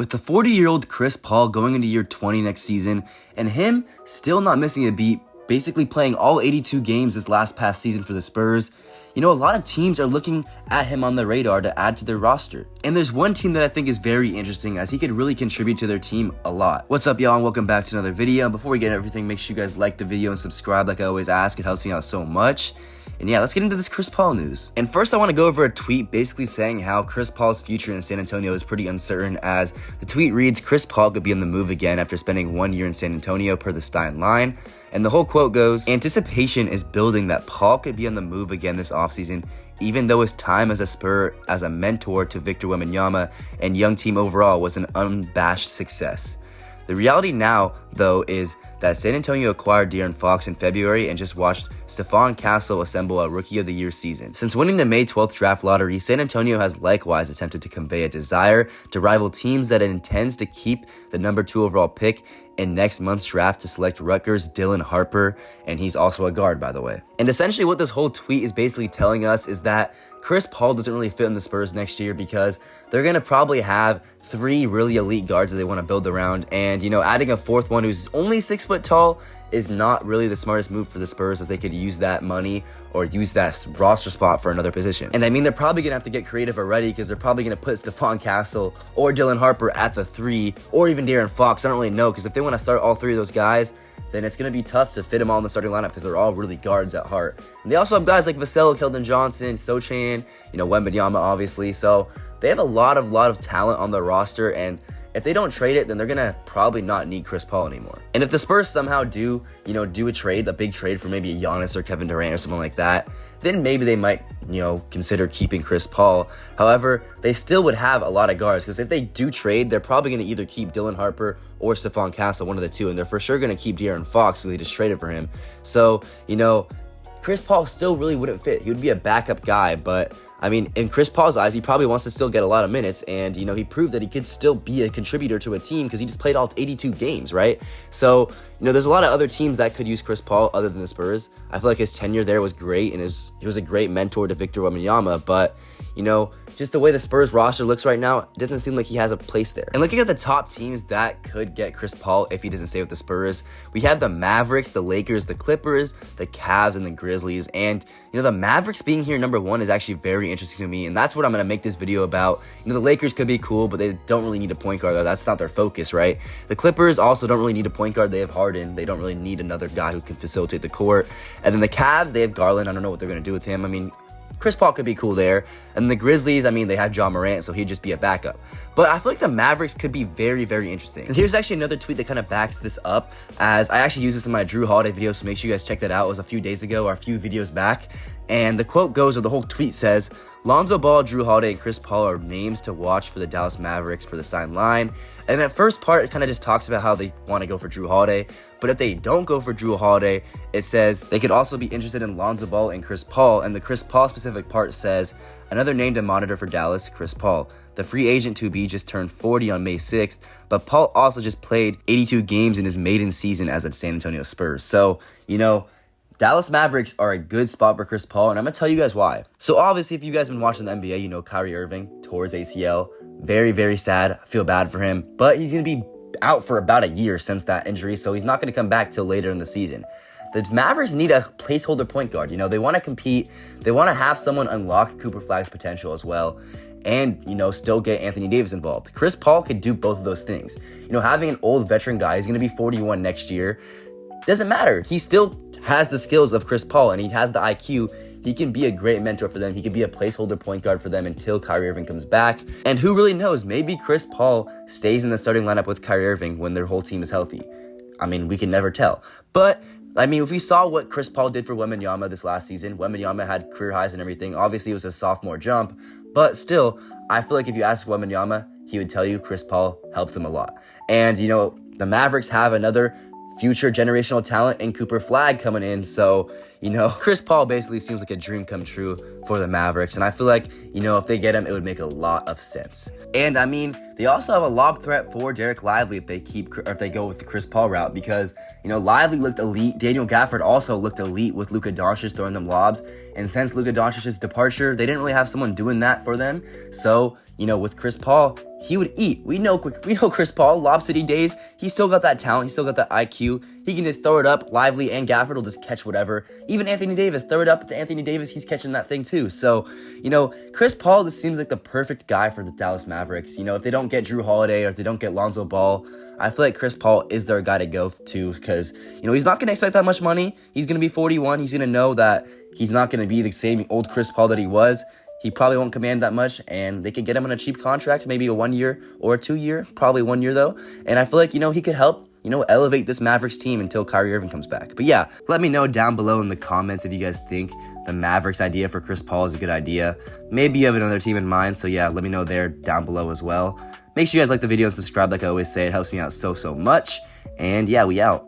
With the 40-year-old Chris Paul going into year 20 next season, and him still not missing a beat, basically playing all 82 games this past season for the Spurs, a lot of teams are looking at him on the radar to add to their roster. And there's one team that I think is very interesting, as he could really contribute to their team a lot. What's up, y'all, and welcome back to another video. Before we get into everything, make sure you guys like the video and subscribe like I always ask. It helps me out so much. And yeah, let's get into this Chris Paul news. And first, I want to go over a tweet basically saying how Chris Paul's future in San Antonio is pretty uncertain, as the tweet reads, Chris Paul could be on the move again after spending 1 year in San Antonio, per the Stein line. And the whole quote goes, anticipation is building that Paul could be on the move again this offseason, even though his time as a Spur as a mentor to Victor Wembanyama and young team overall was an unabashed success. The reality now, though, is that San Antonio acquired De'Aaron Fox in February and just watched Stephon Castle assemble a Rookie of the Year season. Since winning the May 12th draft lottery, San Antonio has likewise attempted to convey a desire to rival teams that it intends to keep the number 2 overall pick in next month's draft to select Rutgers' Dylan Harper, and he's also a guard, by the way. And essentially what this whole tweet is basically telling us is that Chris Paul doesn't really fit in the Spurs next year, because they're going to probably have 3 really elite guards that they want to build around, and adding a 4th one who's only 6 foot tall is not really the smartest move for the Spurs, as they could use that money or use that roster spot for another position. And I mean, they're probably going to have to get creative already, because they're probably going to put Stephon Castle or Dylan Harper at the 3, or even De'Aaron Fox. I don't really know, because if they want to start all 3 of those guys, then it's going to be tough to fit them all in the starting lineup, because they're all really guards at heart. And they also have guys like Vassell, Keldon Johnson, Sochan, Wembanyama, obviously. So they have a lot of talent on the roster, and if they don't trade it, then they're going to probably not need Chris Paul anymore. And if the Spurs somehow do a trade, a big trade for maybe a Giannis or Kevin Durant or something like that, then maybe they might, consider keeping Chris Paul. However, they still would have a lot of guards, because if they do trade, they're probably going to either keep Dylan Harper or Stephon Castle, one of the two, and they're for sure going to keep De'Aaron Fox, because they just traded for him. So, Chris Paul still really wouldn't fit. He would be a backup guy, but I mean, in Chris Paul's eyes, he probably wants to still get a lot of minutes, and he proved that he could still be a contributor to a team, because he just played all 82 games, right? So, there's a lot of other teams that could use Chris Paul other than the Spurs. I feel like his tenure there was great, and he was a great mentor to Victor Wembanyama, but just the way the Spurs roster looks right now, it doesn't seem like he has a place there. And looking at the top teams that could get Chris Paul if he doesn't stay with the Spurs, we have the Mavericks, the Lakers, the Clippers, the Cavs, and the Grizzlies. And the Mavericks being here number 1 is actually very interesting to me, and that's what I'm going to make this video about. The Lakers could be cool, but they don't really need a point guard. That's not their focus, right? The Clippers also don't really need a point guard. They have Harden. They don't really need another guy who can facilitate the court. And then the Cavs, they have Garland. I don't know what they're going to do with him. I mean, Chris Paul could be cool there. And the Grizzlies, I mean, they have Ja Morant, so he'd just be a backup. But I feel like the Mavericks could be very, very interesting. And here's actually another tweet that kind of backs this up, as I actually used this in my Drew Holiday video, so make sure you guys check that out. It was a few days ago, or a few videos back. And the quote goes, or the whole tweet says, Lonzo Ball, Drew Holiday, and Chris Paul are names to watch for the Dallas Mavericks, per the Stein line. And that first part, it kind of just talks about how they want to go for Drew Holiday. But if they don't go for Drew Holiday, it says they could also be interested in Lonzo Ball and Chris Paul. And the Chris Paul specific part says, another name to monitor for Dallas, Chris Paul. The free agent to be just turned 40 on May 6th, but Paul also just played 82 games in his maiden season as a San Antonio Spurs. So, Dallas Mavericks are a good spot for Chris Paul, and I'm going to tell you guys why. So obviously, if you guys have been watching the NBA, Kyrie Irving tore his ACL. Very, very sad. I feel bad for him. But he's going to be out for about a year since that injury, so he's not going to come back till later in the season. The Mavericks need a placeholder point guard. They want to compete. They want to have someone unlock Cooper Flagg's potential as well, and, still get Anthony Davis involved. Chris Paul could do both of those things. Having an old veteran guy, he's going to be 41 next year, doesn't matter. He still has the skills of Chris Paul, and he has the IQ. He can be a great mentor for them. He can be a placeholder point guard for them until Kyrie Irving comes back. And who really knows? Maybe Chris Paul stays in the starting lineup with Kyrie Irving when their whole team is healthy. I mean, we can never tell. But I mean, if we saw what Chris Paul did for Wembanyama this last season, Wembanyama had career highs and everything. Obviously, it was a sophomore jump, but still, I feel like if you ask Wembanyama, he would tell you Chris Paul helped him a lot. And, the Mavericks have another future generational talent in Cooper Flagg coming in. So, Chris Paul basically seems like a dream come true for the Mavericks. And I feel like, if they get him, it would make a lot of sense. And I mean, they also have a lob threat for Derek Lively if they go with the Chris Paul route, because, Lively looked elite. Daniel Gafford also looked elite with Luka Doncic throwing them lobs. And since Luka Doncic's departure, they didn't really have someone doing that for them. So, with Chris Paul, he would eat. We know Chris Paul, Lob City days, he still got that talent, he still got that IQ. He can just throw it up. Lively and Gafford will just catch whatever. Even Anthony Davis, throw it up to Anthony Davis, he's catching that thing too. So, Chris Paul just seems like the perfect guy for the Dallas Mavericks. If they don't get Drew Holiday or if they don't get Lonzo Ball, I feel like Chris Paul is their guy to go to because, he's not going to expect that much money. He's going to be 41. He's going to know that he's not going to be the same old Chris Paul that he was. He probably won't command that much, and they could get him on a cheap contract, maybe a 1 year or a 2 year, probably 1 year though. And I feel like, he could help, elevate this Mavericks team until Kyrie Irving comes back. But yeah, let me know down below in the comments if you guys think the Mavericks idea for Chris Paul is a good idea. Maybe you have another team in mind, so yeah, let me know there down below as well. Make sure you guys like the video and subscribe like I always say. It helps me out so much. And yeah, we out.